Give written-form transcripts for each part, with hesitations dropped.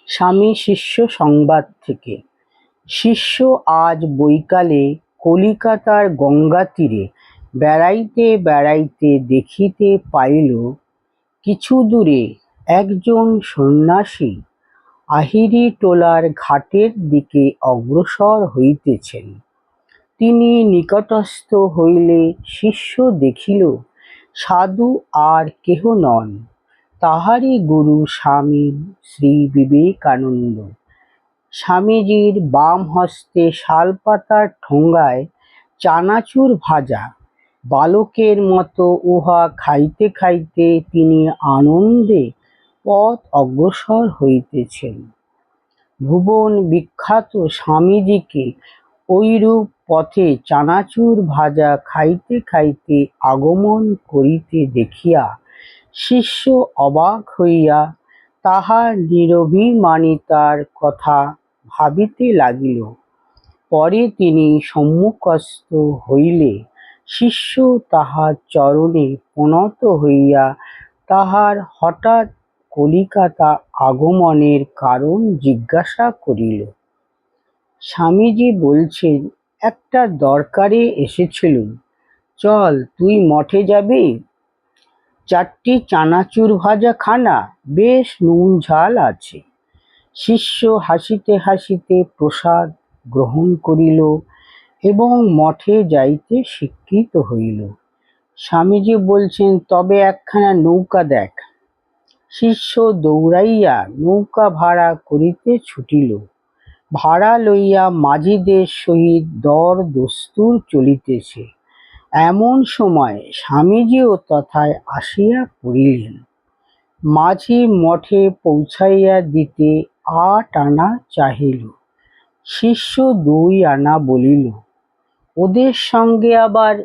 স্বামী শিষ্য সংবাদ থেকে। শিষ্য আজ বৈকালে কলিকাতার গঙ্গাতীরে বেড়াইতে বেড়াইতে দেখিতে পাইল, কিছু দূরে একজন সন্ন্যাসী আহিরিটোলার ঘাটের দিকে অগ্রসর হইতেছেন। তিনি নিকটস্থ হইলে শিষ্য দেখিল, সাধু আর কেহ নন, তাহারই গুরু স্বামী শ্রী বিবেকানন্দ। স্বামীজির বাম হস্তে শালপাতার ঠোঙায় চানাচুর ভাজা। বালকের মতো উহা খাইতে খাইতে তিনি আনন্দে পথ অগ্রসর হইতেছেন। ভুবন বিখ্যাত স্বামীজিকে ঐরূপ পথে চানাচুর ভাজা খাইতে খাইতে আগমন করিতে দেখিয়া শিষ্য অবাক হইয়া তাহার নিরভিমানিতার কথা ভাবিতে লাগিল। পরে তিনি সম্মুখস্থ হইলে শিষ্য তাহার চরণে প্রণত হইয়া তাহার হঠাৎ কলিকাতা আগমনের কারণ জিজ্ঞাসা করিল। স্বামীজি বলছেন, একটা দরকারে এসেছিলুম, চল তুই মঠে যাবি? চারটি চানাচুর ভাজা খানা, বেশ নুন ঝাল আছে। শিষ্য হাসিতে হাসিতে প্রসাদ গ্রহণ করিল এবং মঠে যাইতে স্বীকৃত হইল। স্বামীজি বলছেন, তবে একখানা নৌকা দেখ। শিষ্য দৌড়াইয়া নৌকা ভাড়া করিতে ছুটিল। ভাড়া লইয়া মাঝিদের সহিত দর দস্তুর চলিতেছে। এমন সময় স্বামীজিও তথায় আসিয়া পড়িলেন। মাঝি মঠে পৌঁছাইয়া দিতে 8 আনা চাহিল। শিষ্য 2 আনা বলিল। ওদের সঙ্গে আবার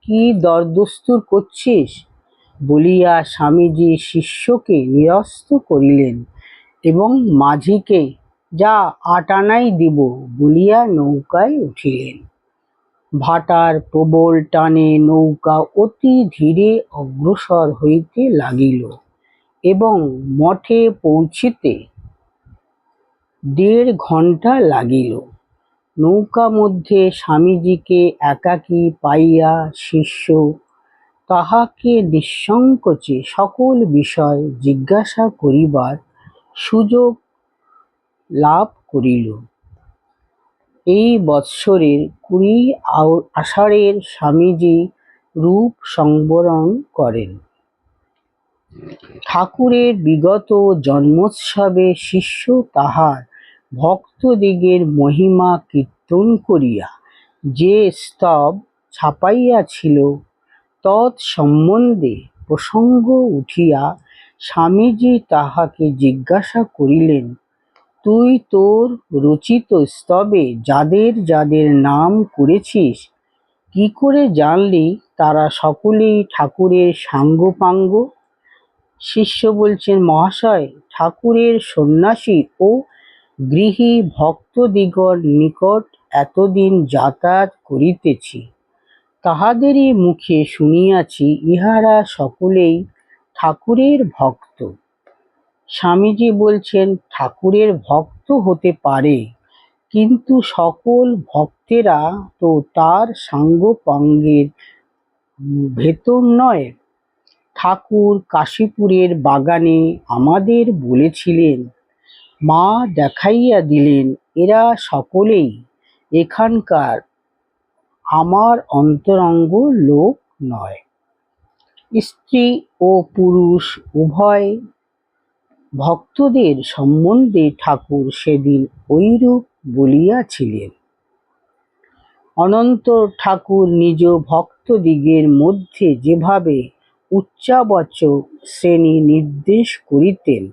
কি দরদস্তুর করছিস? বলিয়া স্বামীজি শিষ্যকে নিরস্ত করিলেন এবং মাঝিকে যা 8 আনাই দিব বলিয়া নৌকায় উঠিলেন। ভাটার প্রবল টানে নৌকা অতি ধীরে অগ্রসর হইতে লাগিল এবং মঠে পৌঁছিতে 1.5 ঘণ্টা লাগিল। নৌকা মধ্যে স্বামীজিকে একাকী পাইয়া শিষ্য তাহাকে নিঃসংকোচে সকল বিষয় জিজ্ঞাসা করিবার সুযোগ লাভ করিল। এই বৎসরের 20 আষাঢ়ের স্বামীজি রূপ সংবরণ করেন। ঠাকুরের বিগত জন্মোৎসবে শিষ্য তাহার ভক্তদিগের মহিমা কীর্তন করিয়া যে স্তব ছাপাইয়াছিল, তৎসম্বন্ধে প্রসঙ্গ উঠিয়া স্বামীজি তাহাকে জিজ্ঞাসা করিলেন, তুই তোর রচিত স্তবে যাদের যাদের নাম করেছিস, কি করে জানলি তারা সকলেই ঠাকুরের সাঙ্গপাঙ্গ? শিষ্য বলছেন, মহাশয়, ঠাকুরের সন্ন্যাসী ও গৃহী ভক্তদিগর নিকট এতদিন যাতায়াত করিতেছি, তাহাদেরই মুখে শুনিয়াছি ইহারা সকলেই ঠাকুরের ভক্ত। স্বামীজি বলছেন, ঠাকুরের ভক্ত হতে পারে, কিন্তু সকল ভক্তেরা তো তার সাঙ্গপাঙ্গের ভেতর নয়। ঠাকুর কাশীপুরের বাগানে আমাদের বলেছিলেন, মা দেখাইয়া দিলেন, এরা সকলেই এখানকার আমার অন্তরঙ্গ লোক নয়। স্ত্রী ও পুরুষ উভয় ভক্তদের সম্বন্ধে ঠাকুর সেদিন ঐরূপ বলিয়াছিলেন। অনন্তর ঠাকুর নিজ ভক্তদিগের মধ্যে যেভাবে উচ্চাবচ শ্রেণী নির্দেশ করিতেন,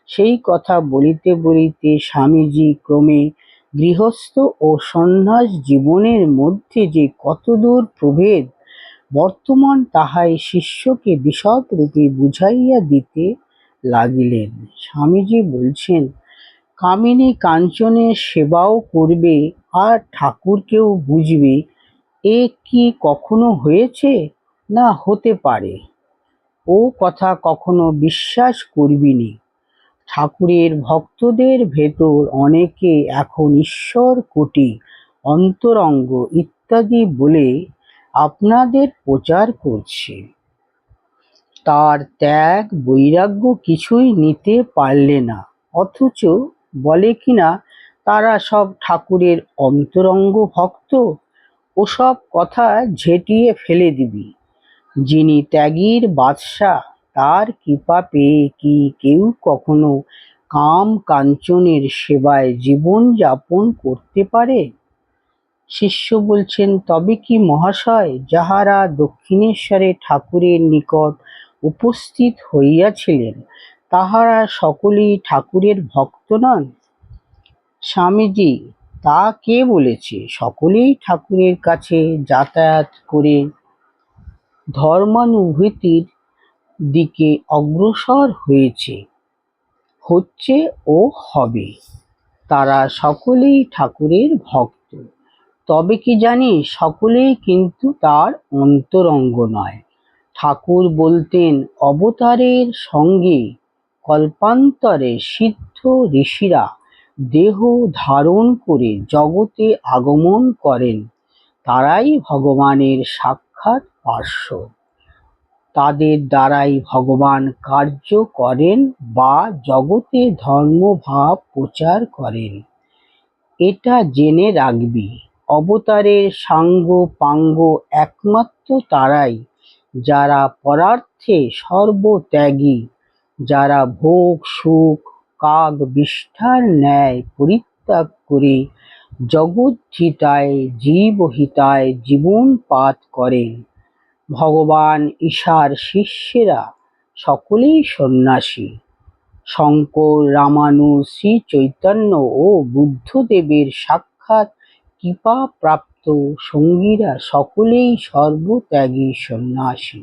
সেই কথা বলিতে বলিতে স্বামীজি ক্রমে গৃহস্থ ও সন্ন্যাস জীবনের মধ্যে যে কতদূর প্রভেদ বর্তমান তাহাই শিষ্যকে বিশদরূপে বুঝাইয়া দিতে লাগিলেন। স্বামীজি বলছেন, কামিনী কাঞ্চনের সেবাও করবে আর ঠাকুরকেও বুঝবে, এ কি কখনো হয়েছে? না হতে পারে। ও কথা কখনো বিশ্বাস করবিনি। ঠাকুরের ভক্তদের ভেতর অনেকে এখন ঈশ্বর কোটি, অন্তরঙ্গ ইত্যাদি বলে আপনাদের প্রচার করছে। তার ত্যাগ বৈরাগ্য কিছুই নিতে পারলে না, অথচ বলে কিনা তারা সব ঠাকুরের অন্তরঙ্গ ভক্ত। ওসব কথা ঝেঁটিয়ে ফেলে দিবি। যিনি ত্যাগীর বাদশা, তার কৃপা পেয়ে কি কেউ কখনো কাম কাঞ্চনের সেবায় জীবন যাপন করতে পারে? শিষ্য বলছেন, তবে কি মহাশয়, যাহারা দক্ষিণেশ্বরে ঠাকুরের নিকট উপস্থিত হইয়াছিলেন, তাহারা সকলেই ঠাকুরের ভক্ত নন? স্বামীজি, তা কে বলেছে? সকলেই ঠাকুরের কাছে যাতায়াত করে ধর্মানুভূতির দিকে অগ্রসর হচ্ছে ও হবে। তারা সকলেই ঠাকুরের ভক্ত। তবে কি জানিস, সকলেই কিন্তু তার অন্তরঙ্গ নয়। ঠাকুর বলতেন, অবতারের সঙ্গে কল্পান্তরে সিদ্ধ ঋষিরা দেহ ধারণ করে জগতে আগমন করেন, তারাই ভগবানের সাক্ষাৎ পার্শ্ব। তাদের দ্বারাই ভগবান কার্য করেন বা জগতে ধর্মভাব প্রচার করেন। এটা জেনে রাখবি, অবতারের সাঙ্গ পাঙ্গ একমাত্র তারাই যারা পরার্থে সর্বত্যাগী, যারা ভোগ সুখ কাগ বিষ্ঠার ন্যায় পরিত্যাগ করে জগদ্ধিতায় জীবহিতায় জীবনপাত করেন। ভগবান ঈশার শিষ্যেরা সকলেই সন্ন্যাসী। শঙ্কর, রামানুজ, শ্রী চৈতন্য ও বুদ্ধদেবের সাক্ষাৎ কৃপাপ্রাপ্ত সঙ্গীরা সকলেই সর্বত্যাগী সন্ন্যাসী।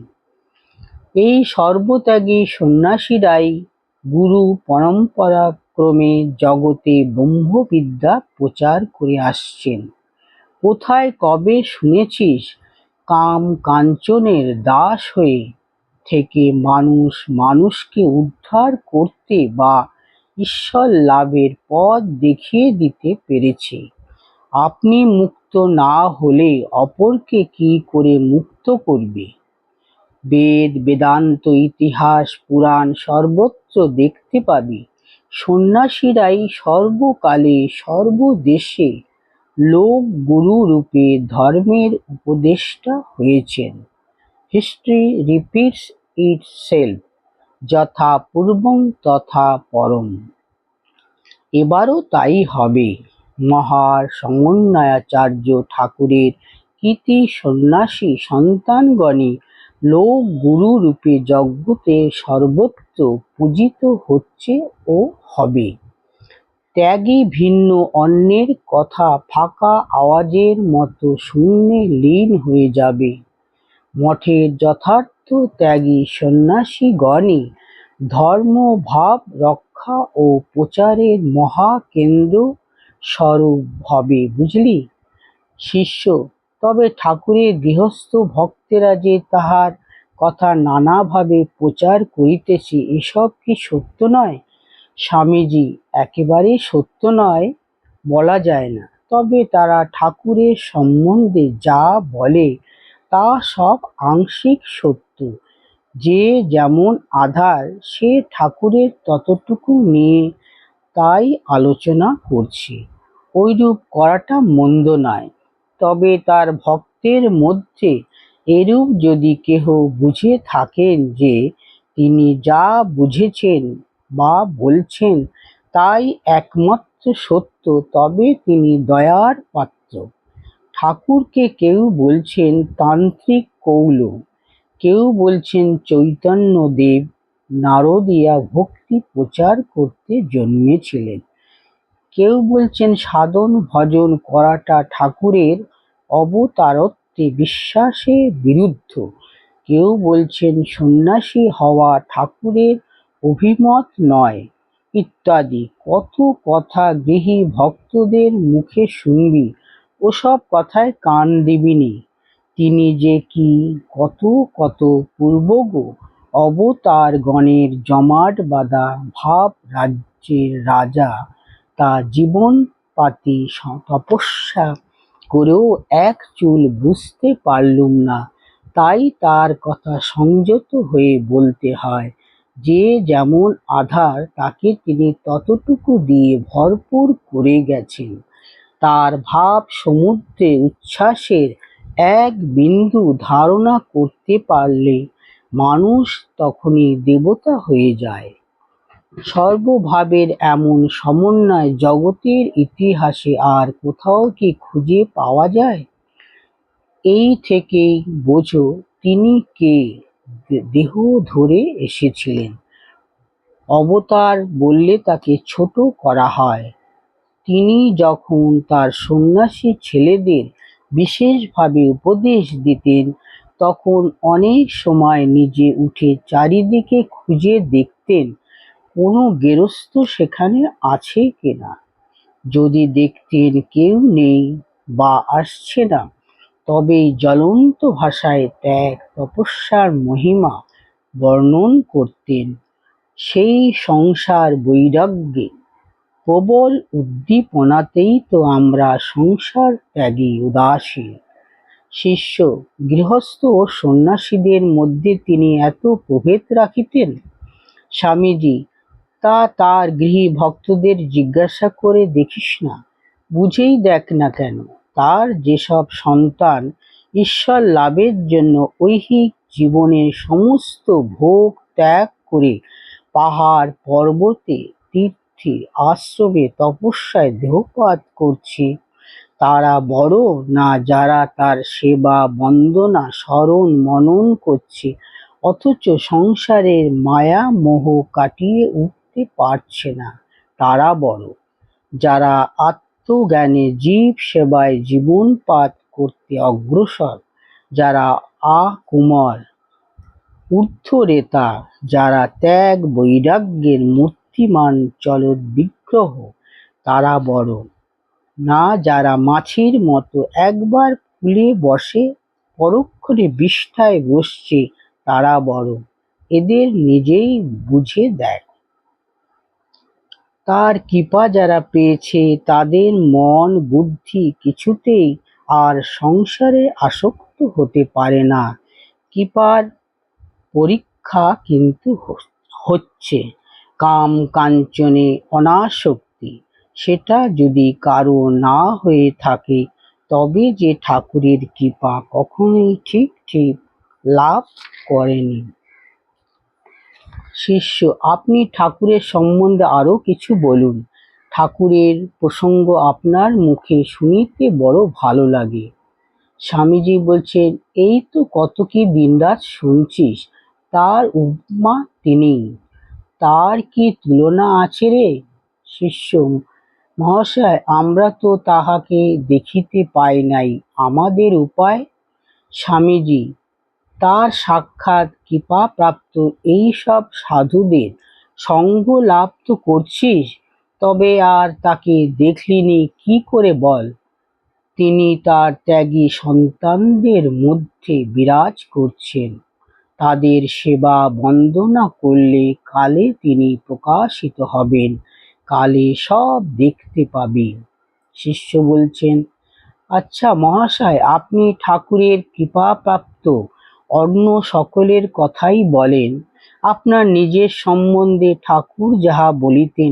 এই সর্বত্যাগী সন্ন্যাসীরাই গুরু পরম্পরাক্রমে জগতে ব্রহ্মবিদ্যা প্রচার করে আসছেন। কোথায় কবে শুনেছিস কাম কাঞ্চনের দাস হয়ে থেকে মানুষকে উদ্ধার করতে বা ঈশ্বর লাভের পথ দেখিয়ে দিতে পেরেছে? আপনি মুক্ত না হলে অপরকে কি করে মুক্ত করবে? বেদ বেদান্ত ইতিহাস পুরাণ সর্বত্র দেখতে পাবি সন্ন্যাসীরাই সর্বকালে সর্বদেশে লোক গুরু রূপে ধর্মের উপদেষ্টা হয়েছেন। হিস্ট্রি রিপিটস ইটসেলফ, যথা পূর্বং তথা পরম। এবারও তাই হবে। মহার সমন্বয়াচার্য ঠাকুরের কৃতি সন্ন্যাসী সন্তানগণই লোক গুরু রূপে জগতে সর্বত্র পূজিত হচ্ছে ও হবে। ত্যাগী ভিন্ন অন্যের কথা ফাঁকা আওয়াজের মতো শূন্যে লীন হয়ে যাবে। মঠের যথার্থ ত্যাগী সন্ন্যাসীগণই ধর্মভাব রক্ষা ও প্রচারের মহাকেন্দ্র স্বরূপ হবে, বুঝলি? শিষ্য, তবে ঠাকুরের গৃহস্থ ভক্তেরা যে তাহার কথা নানাভাবে প্রচার করিতেছে, এসব কি সত্য নয়? স্বামীজি, একেবারেই সত্য নয় বলা যায় না, তবে তারা ঠাকুরের সম্বন্ধে যা বলে তা সব আংশিক সত্য। যে যেমন আধার, সে ঠাকুরের ততটুকু নিয়ে তাই আলোচনা করছি। ঐরূপ করাটা মন্দ নয়, তবে তার ভক্তের মধ্যে এরূপ যদি কেহ বুঝে থাকেন যে তিনি যা বুঝেছেন বা বলছেন তাই একমাত্র সত্য, তবে তিনি দয়ার পাত্র। ঠাকুরকে কেউ বলছেন তান্ত্রিক কৌল, কেউ বলছেন চৈতন্যদেব নারদীয়া ভক্তি প্রচার করতে জন্মেছিলেন, কেউ বলছেন সাধন ভজন করাটা ঠাকুরের অবতারত্বে বিশ্বাসের বিরুদ্ধ, কেউ বলছেন সন্ন্যাসী হওয়া ঠাকুরের অভিমত নয়, ইত্যাদি কত কথা গৃহী ভক্তদের মুখে শুনবি। ওসব কথায় কান দিবি নি। তিনি যে কি কত কত পূর্বগ অবতারগণের জমাট বাঁধা ভাব রাজ্যের রাজা তা জীবনপাতি তপস্যা করেও এক চুল বুঝতে পারলুম না, তাই তার কথা সংযত হয়ে বলতে হয়। যে যেমন আধার তাকে তিনি ততটুকু দিয়ে ভরপুর করে গেছেন। তার ভাব সমুদ্রে উচ্ছ্বাসের এক বিন্দু ধারণা করতে পারলে মানুষ তখনই দেবতা হয়ে যায়। সর্বভাবের এমন সমন্বয় জগতের ইতিহাসে আর কোথাও কি খুঁজে পাওয়া যায়? এই থেকেই বোঝো তিনি কে দেহ ধরে এসেছিলেন। অবতার বললে তাকে ছোট করা হয়। তিনি যখন তার সন্ন্যাসী ছেলেদের বিশেষভাবে উপদেশ দিতেন, তখন অনেক সময় নিজে উঠে চারিদিকে খুঁজে দেখতেন কোনো গেরস্থ সেখানে আছে কিনা। যদি দেখতেন কেউ নেই বা আসছে না, তবেই জ্বলন্ত ভাষায় ত্যাগ তপস্যার মহিমা বর্ণন করতেন। সেই সংসার বৈরাগ্যে প্রবল উদ্দীপনাতেই তো আমরা সংসার ত্যাগী উদাসীন। শিষ্য, গৃহস্থ ও সন্ন্যাসীদের মধ্যে তিনি এত প্রভেদ রাখিতেন। স্বামীজি তা তার গৃহী ভক্তদের জিজ্ঞাসা করে দেখিস না, বুঝেই দেখ না কেন। তার যেসব সন্তান ঈশ্বর লাভের জন্য ঐহিক জীবনের সমস্ত ভোগ ত্যাগ করে পাহাড় পর্বতে তীর্থে আশ্রমে তপস্যায় দেহপাত করছে, তারা বড় না যারা তার সেবা বন্দনা স্মরণ মনন করছে অথচ সংসারের মায়া মোহ কাটিয়ে উঠতে পারছে না, তারা বড়? যারা আত্মজ্ঞানে জীব সেবায় জীবনপাত করতে অগ্রসর, যারা আকুমল ঊর্ধ্বরেতা, যারা ত্যাগ বৈরাগ্যের মূর্তিমান চলৎ বিগ্রহ, তারা বড় না যারা মাছির মতো একবার ফুলে বসে পরক্ষণে বিষ্ঠায় বসছে, তারা বড়? এদের নিজেই বুঝে দেখ। তার কৃপা যারা পেয়েছে তাদের মন বুদ্ধি কিছুতেই আর সংসারে আসক্ত হতে পারে না। কৃপার পরীক্ষা কিন্তু হচ্ছে কাম কাঞ্চনে অনাসক্তি। সেটা যদি কারো না হয়ে থাকে, তবে যে ঠাকুরের কৃপা কখনোই ঠিক ঠিক লাভ করেনি। শিষ্য, আপনি ঠাকুরের সম্বন্ধে আরো কিছু বলুন। ঠাকুরের প্রসঙ্গ আপনার মুখে শুনিতে বড় ভালো লাগে। স্বামীজি বলছেন, এই তো কত কি দিনরাত শুনছিস, তার উপমা তিনি, তার কি তুলনা আছে রে? শিষ্য, মহাশয়, আমরা তো তাহাকে দেখিতে পাই নাই, আমাদের উপায়? স্বামীজি, তার সাক্ষাৎ কৃপাপ্রাপ্ত এই সব সাধুদের সঙ্গ লাভ তো করছিস, তবে আর তাকে দেখলিনি কি করে বল? তিনি তার ত্যাগী সন্তানদের মধ্যে বিরাজ করছেন। তাদের সেবা বন্দনা করলে কালে তিনি প্রকাশিত হবেন, কালে সব দেখতে পাবে। শিষ্য বলছেন, আচ্ছা মহাশয়, আপনি ঠাকুরের কৃপাপ্রাপ্ত অন্য সকলের কথাই বলেন, আপনার নিজের সম্বন্ধে ঠাকুর যাহা বলিতেন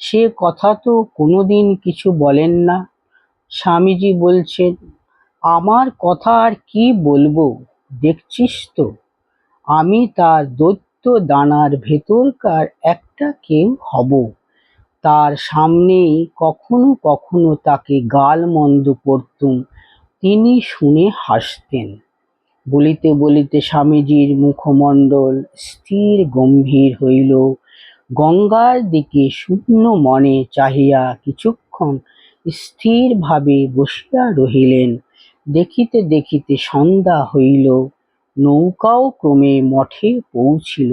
সে কথা তো কোনোদিন কিছু বলেন না। স্বামীজি বলছেন, আমার কথা আর কি বলবো, দেখছিস তো আমি তার দৈত্য দানার ভেতরকার একটা কেউ হব। তার সামনেই কখনো কখনো তাকে গালমন্দ করতুম, তিনি শুনে হাসতেন। বলিতে বলিতে স্বামীজির মুখমণ্ডল স্থির গম্ভীর হইল। গঙ্গার দিকে শূন্য মনে চাহিয়া কিছুক্ষণ স্থিরভাবে বসিয়া রহিলেন। দেখিতে দেখিতে সন্ধ্যা হইল, নৌকাও ক্রমে মঠে পৌঁছিল।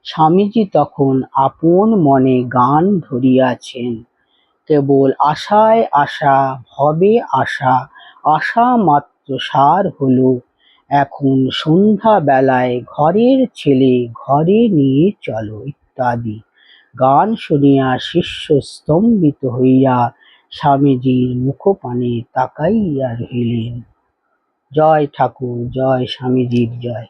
স্বামীজি তখন আপন মনে গান ধরিয়াছেন, কেবল আশায় আশা ভবে আশা, আশা মাত্র সার হলো, এখন সন্ধ্যা বেলায় ঘরের ছেলে ঘরে নিয়ে চলো ইত্যাদি গান শুনিয়া শিষ্য স্তম্ভিত হইয়া স্বামীজির মুখপানে তাকাইয়া রহিলেন। জয় ঠাকুর, জয় স্বামীজির জয়।